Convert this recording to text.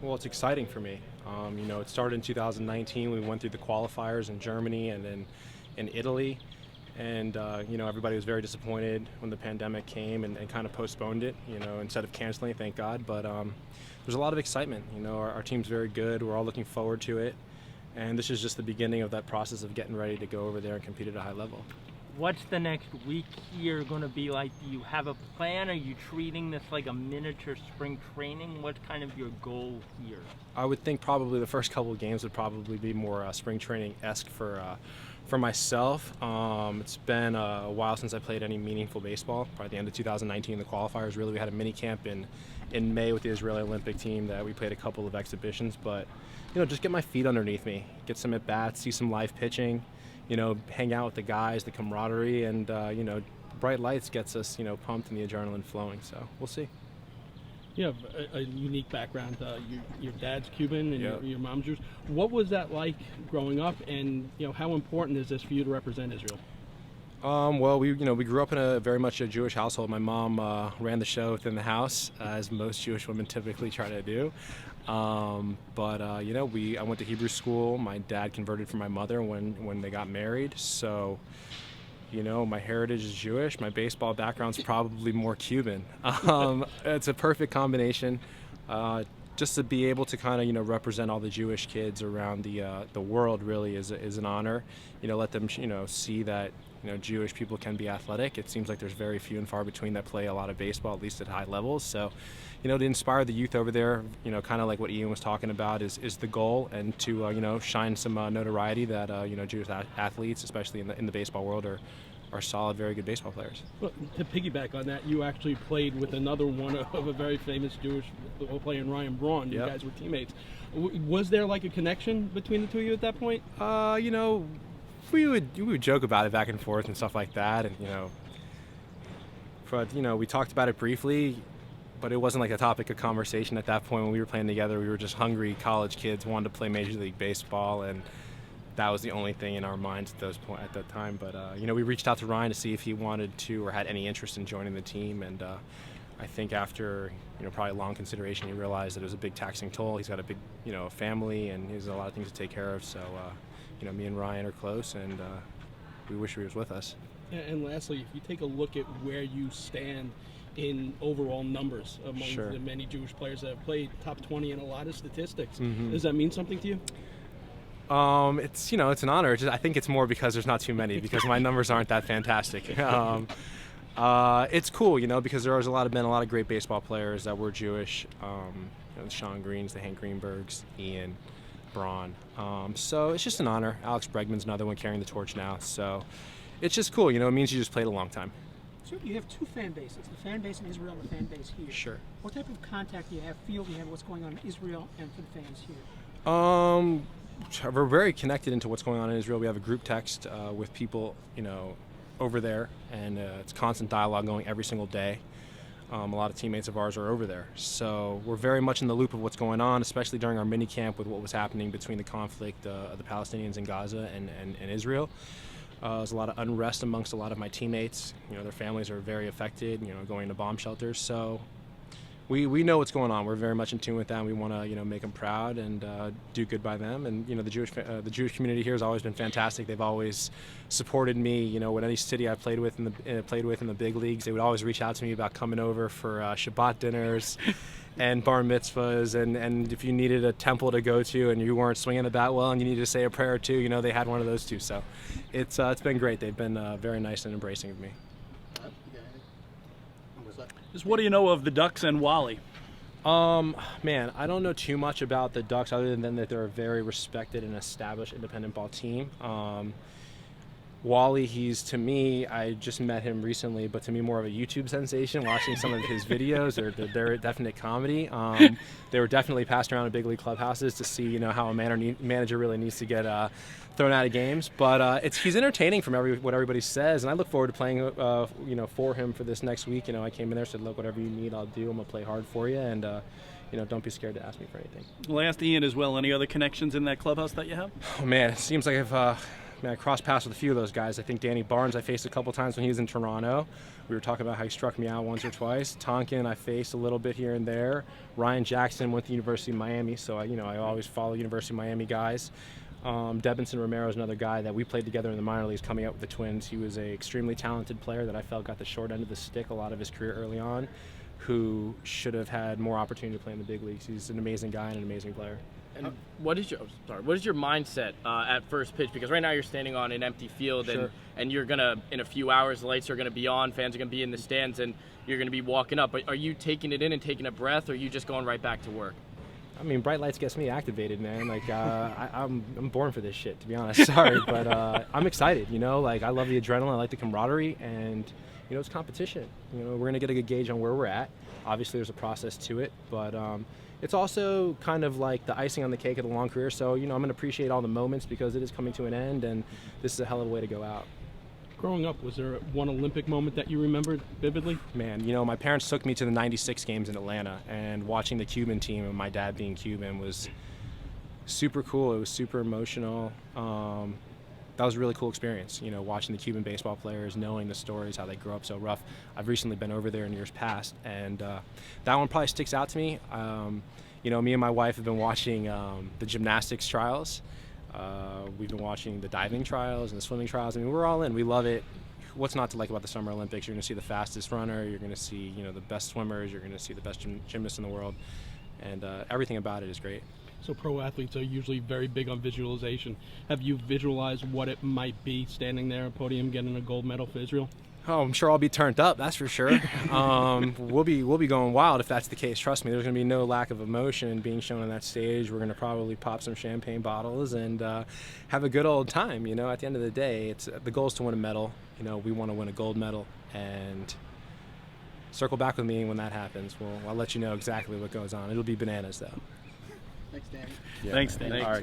Well, it's exciting for me. It started in 2019. We went through the qualifiers in Germany and then in Italy. And, everybody was very disappointed when the pandemic came and kind of postponed it, instead of canceling, thank God. But there's a lot of excitement. Our team's very good. We're all looking forward to it. And this is just the beginning of that process of getting ready to go over there and compete at a high level. What's the next week here going to be like? Do you have a plan? Are you treating this like a miniature spring training? What's kind of your goal here? I would think probably the first couple of games would probably be more spring training-esque for myself. It's been a while since I played any meaningful baseball. Probably the end of 2019, the qualifiers. Really, we had a mini camp in May with the Israeli Olympic team that we played a couple of exhibitions. But just get my feet underneath me, get some at bats, see some live pitching. Hang out with the guys, the camaraderie, and bright lights gets us pumped and the adrenaline flowing. So we'll see. You have a unique background. Your dad's Cuban and Yep. your mom's Jewish. What was that like growing up, and how important is this for you to represent Israel? Well, we grew up in a very much a Jewish household. My mom ran the show within the house, as most Jewish women typically try to do. I went to Hebrew school. My dad converted for my mother when they got married. So, my heritage is Jewish. My baseball background's probably more Cuban. It's a perfect combination. Just to be able to kind of represent all the Jewish kids around the world really is an honor. Let them see that Jewish people can be athletic. It seems like there's very few and far between that play a lot of baseball, at least at high levels. So, to inspire the youth over there, kind of like what Ian was talking about, is the goal, and to shine some notoriety that Jewish athletes, especially in the baseball world, are solid, very good baseball players. Well, to piggyback on that, you actually played with another one of a very famous Jewish player, Ryan Braun. You Yep. guys were teammates. Was there like a connection between the two of you at that point? We would joke about it back and forth and stuff like that, and we talked about it briefly, but it wasn't like a topic of conversation at that point. When we were playing together, we were just hungry college kids, wanted to play Major League Baseball, and that was the only thing in our minds at that time. But we reached out to Ryan to see if he wanted to or had any interest in joining the team, and I think after probably long consideration, he realized that it was a big taxing toll. He's got a big family, and he has a lot of things to take care of. So me and Ryan are close, and we wish he was with us. And lastly, if you take a look at where you stand in overall numbers among Sure. the many Jewish players that have played, top 20 in a lot of statistics, Mm-hmm. does that mean something to you? It's it's an honor. I think it's more because there's not too many, because my numbers aren't that fantastic. It's cool, because there was been a lot of great baseball players that were Jewish. The Sean Greens, the Hank Greenbergs, Ian, Braun. So it's just an honor. Alex Bregman's another one carrying the torch now. So it's just cool. It means you just played a long time. So you have two fan bases, the fan base in Israel and the fan base here. Sure. What type of contact do you have, feel do you have what's going on in Israel and for the fans here? We're very connected into what's going on in Israel. We have a group text with people, over there, and it's constant dialogue going every single day. A lot of teammates of ours are over there. So we're very much in the loop of what's going on, especially during our mini camp with what was happening between the conflict of the Palestinians in Gaza and Israel. There's a lot of unrest amongst a lot of my teammates. Their families are very affected, going to bomb shelters. So we know what's going on. We're very much in tune with them. We want to make them proud and do good by them. And the Jewish community here has always been fantastic. They've always supported me. With any city I played with in the big leagues, they would always reach out to me about coming over for Shabbat dinners and bar mitzvahs. And if you needed a temple to go to and you weren't swinging the bat well and you needed to say a prayer or two, they had one of those too. So it's been great. They've been very nice and embracing of me. Just what do you know of the Ducks and Wally? Man, I don't know too much about the Ducks other than that they're a very respected and established independent ball team. Wally, to me, I just met him recently, but to me more of a YouTube sensation, watching some of his videos. They're a definite comedy. They were definitely passed around in big league clubhouses to see, how a manager really needs to get thrown out of games. But he's entertaining from what everybody says, and I look forward to playing, for him for this next week. I came in there, said, look, whatever you need, I'll do. I'm gonna play hard for you, and don't be scared to ask me for anything. Well, I asked Ian as well. Any other connections in that clubhouse that you have? Oh man, it seems like I've I crossed paths with a few of those guys. I think Danny Barnes I faced a couple times when he was in Toronto. We were talking about how he struck me out once or twice. Tonkin I faced a little bit here and there. Ryan Jackson went to University of Miami, so I always follow University of Miami guys. Debinson Romero is another guy that we played together in the minor leagues coming up with the Twins. He was a extremely talented player that I felt got the short end of the stick a lot of his career early on, who should have had more opportunity to play in the big leagues. He's an amazing guy and an amazing player. And what is your mindset at first pitch? Because right now you're standing on an empty field, Sure. and you're gonna, in a few hours, the lights are gonna be on, fans are gonna be in the stands, and you're gonna be walking up. But are you taking it in and taking a breath, or are you just going right back to work? I mean, bright lights gets me activated, man. Like, I'm born for this shit, to be honest. Sorry, but I'm excited. I love the adrenaline. I like the camaraderie, and it's competition. We're gonna get a good gauge on where we're at. Obviously, there's a process to it, but it's also kind of like the icing on the cake of the long career. So, I'm gonna appreciate all the moments because it is coming to an end, and this is a hell of a way to go out. Growing up, was there one Olympic moment that you remembered vividly? Man, my parents took me to the '96 games in Atlanta, and watching the Cuban team and my dad being Cuban was super cool. It was super emotional. That was a really cool experience, watching the Cuban baseball players, knowing the stories, how they grew up so rough. I've recently been over there in years past, and that one probably sticks out to me. Me and my wife have been watching the gymnastics trials. We've been watching the diving trials and the swimming trials. I mean, we're all in. We love it. What's not to like about the Summer Olympics? You're going to see the fastest runner. You're going to see, the best swimmers. You're going to see the best gymnasts in the world. And everything about it is great. So pro athletes are usually very big on visualization. Have you visualized what it might be standing there at a podium getting a gold medal for Israel? Oh, I'm sure I'll be turned up, that's for sure. We'll be going wild if that's the case. Trust me, there's going to be no lack of emotion being shown on that stage. We're going to probably pop some champagne bottles and have a good old time. At the end of the day, the goal is to win a medal. We want to win a gold medal, and circle back with me when that happens. I'll let you know exactly what goes on. It'll be bananas, though. Thanks, Danny. Yeah. Thanks, Danny. All right, guys.